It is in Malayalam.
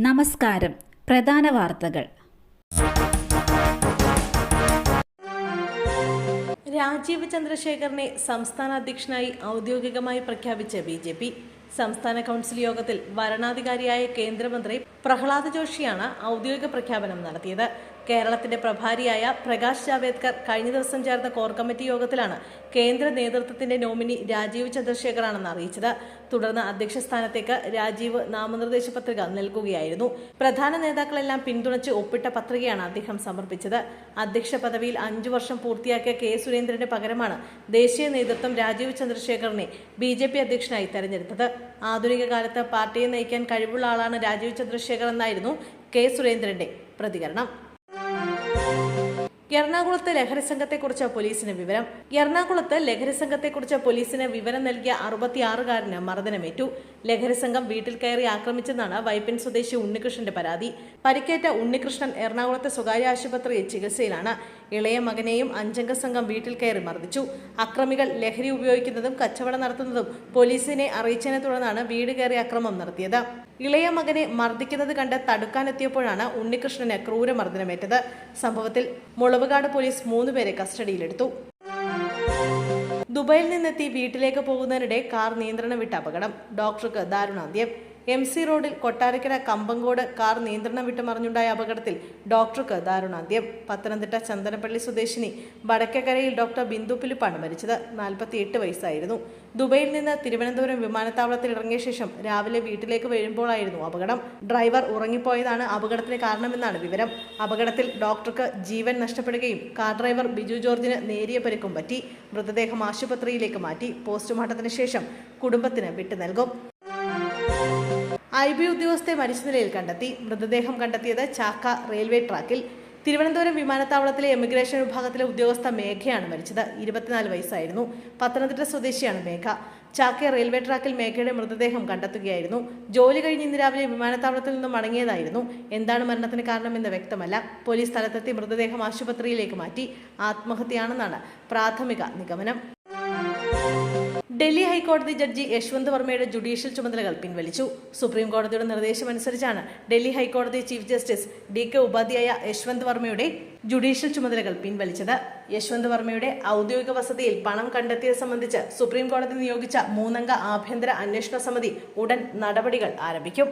നമസ്കാരം. പ്രധാന വാർത്തകൾ. രാജീവ് ചന്ദ്രശേഖറിനെ സംസ്ഥാന അധ്യക്ഷനായി ഔദ്യോഗികമായി പ്രഖ്യാപിച്ച ബി.ജെ.പി. സംസ്ഥാന കൗൺസിൽ യോഗത്തിൽ വരണാധികാരിയായ കേന്ദ്രമന്ത്രി പ്രഹ്ലാദ് ജോഷിയാണ് ഔദ്യോഗിക പ്രഖ്യാപനം നടത്തിയത്. കേരളത്തിന്റെ പ്രഭാരിയായ പ്രകാശ് ജാവേദ്കർ കഴിഞ്ഞ ദിവസം ചേർന്ന കോർ കമ്മിറ്റി യോഗത്തിലാണ് കേന്ദ്ര നേതൃത്വത്തിന്റെ നോമിനി രാജീവ് ചന്ദ്രശേഖറാണെന്ന് അറിയിച്ചത്. തുടർന്ന് അധ്യക്ഷ സ്ഥാനത്തേക്ക് രാജീവ് നാമനിർദ്ദേശ പത്രിക നൽകുകയായിരുന്നു. പ്രധാന നേതാക്കളെല്ലാം പിന്തുണച്ച് ഒപ്പിട്ട പത്രികയാണ് അദ്ദേഹം സമർപ്പിച്ചത്. അധ്യക്ഷ പദവിയിൽ 5 വർഷം പൂർത്തിയാക്കിയ കെ സുരേന്ദ്രന് പകരമാണ് ദേശീയ നേതൃത്വം രാജീവ് ചന്ദ്രശേഖറിനെ ബി.ജെ.പി. അധ്യക്ഷനായി തെരഞ്ഞെടുത്തത്. ആധുനിക കാലത്ത് പാർട്ടിയെ നയിക്കാൻ കഴിവുള്ള ആളാണ് രാജീവ് ചന്ദ്രശേഖർ എന്നായിരുന്നു കെ സുരേന്ദ്രന്റെ പ്രതികരണം. എറണാകുളത്ത് ലഹരി സംഘത്തെക്കുറിച്ച് പോലീസിന് വിവരം. എറണാകുളത്ത് ലഹരി സംഘത്തെക്കുറിച്ച് പോലീസിന് വിവരം നൽകിയ 66-കാരന് മർദ്ദനമേറ്റു. ലഹരി സംഘം വീട്ടിൽ കയറി ആക്രമിച്ചെന്നാണ് വൈപ്പിൻ സ്വദേശി ഉണ്ണികൃഷ്ണന്റെ പരാതി. പരിക്കേറ്റ ഉണ്ണികൃഷ്ണൻ എറണാകുളത്തെ സ്വകാര്യ ആശുപത്രിയിൽ ചികിത്സയിലാണ്. ഇളയ മകനെയും 5-അംഗ സംഘം വീട്ടിൽ കയറി മർദ്ദിച്ചു. അക്രമികൾ ലഹരി ഉപയോഗിക്കുന്നതും കച്ചവടം നടത്തുന്നതും പോലീസിനെ അറിയിച്ചതിനെ തുടർന്നാണ് വീട് കയറി അക്രമം നടത്തിയത്. ഇളയ മകനെ മർദ്ദിക്കുന്നത് കണ്ട് തടുക്കാനെത്തിയപ്പോഴാണ് ഉണ്ണികൃഷ്ണന് ക്രൂരമർദ്ദനമേറ്റത്. സംഭവത്തിൽ മുളവുകാട് പോലീസ് 3 പേരെ കസ്റ്റഡിയിലെടുത്തു. ദുബൈയിൽ നിന്നെത്തി വീട്ടിലേക്ക് പോകുന്നതിനിടെ കാർ നിയന്ത്രണം വിട്ട അപകടം. ഡോക്ടർക്ക് ദാരുണാന്ത്യം. MC റോഡിൽ കൊട്ടാരക്കര കമ്പങ്കോട് കാർ നിയന്ത്രണം വിട്ട് മറിഞ്ഞുണ്ടായ അപകടത്തിൽ ഡോക്ടർക്ക് ദാരുണാന്ത്യം. പത്തനംതിട്ട ചന്ദനപ്പള്ളി സ്വദേശിനി വടക്കേക്കരയിൽ ഡോക്ടർ ബിന്ദു ഫിലിപ്പാണ് മരിച്ചത്. 48 വയസ്സായിരുന്നു. ദുബൈയിൽ നിന്ന് തിരുവനന്തപുരം വിമാനത്താവളത്തിൽ ഇറങ്ങിയ ശേഷം രാവിലെ വീട്ടിലേക്ക് വരുമ്പോഴായിരുന്നു അപകടം. ഡ്രൈവർ ഉറങ്ങിപ്പോയതാണ് അപകടത്തിന് കാരണമെന്നാണ് വിവരം. അപകടത്തിൽ ഡോക്ടർക്ക് ജീവൻ നഷ്ടപ്പെടുകയും കാർ ഡ്രൈവർ ബിജു ജോർജിന് നേരിയ പരിക്കും പറ്റി. മൃതദേഹം ആശുപത്രിയിലേക്ക് മാറ്റി പോസ്റ്റ്മോർട്ടത്തിന് ശേഷം കുടുംബത്തിന് വിട്ടു നൽകും. IB ഉദ്യോഗസ്ഥരെ മരിച്ച നിലയിൽ കണ്ടെത്തി. മൃതദേഹം കണ്ടെത്തിയത് ചാക്ക റെയിൽവേ ട്രാക്കിൽ. തിരുവനന്തപുരം വിമാനത്താവളത്തിലെ എമിഗ്രേഷൻ വിഭാഗത്തിലെ ഉദ്യോഗസ്ഥ മേഘയാണ് മരിച്ചത്. 24 വയസ്സായിരുന്നു. പത്തനംതിട്ട സ്വദേശിയാണ് മേഘ. ചാക്ക റെയിൽവേ ട്രാക്കിൽ മേഘയുടെ മൃതദേഹം കണ്ടെത്തുകയായിരുന്നു. ജോലി കഴിഞ്ഞ് ഇന്ന് രാവിലെ വിമാനത്താവളത്തിൽ നിന്നും മടങ്ങിയതായിരുന്നു. എന്താണ് മരണത്തിന് കാരണമെന്ന് വ്യക്തമല്ല. പോലീസ് സ്ഥലത്തെത്തി മൃതദേഹം ആശുപത്രിയിലേക്ക് മാറ്റി. ആത്മഹത്യയാണെന്നാണ് പ്രാഥമിക നിഗമനം. ഡൽഹി ഹൈക്കോടതി ജഡ്ജി യശ്വന്ത് വർമ്മയുടെ ജുഡീഷ്യൽ ചുമതലകൾ പിൻവലിച്ചു. സുപ്രീം കോടതിയുടെ നിർദ്ദേശമനുസരിച്ചാണ് ഡൽഹി ഹൈക്കോടതി chief justice DK Upadhyaya Yashwant വർമ്മയുടെ ജുഡീഷ്യൽ ചുമതലകൾ പിൻവലിച്ചത്. യശ്വന്ത് വർമ്മയുടെ ഔദ്യോഗിക വസതിയിൽ പണം കണ്ടെത്തിയത് സംബന്ധിച്ച് സുപ്രീം കോടതി നിയോഗിച്ച 3-അംഗ ആഭ്യന്തര അന്വേഷണ സമിതി ഉടൻ നടപടികൾ ആരംഭിക്കും.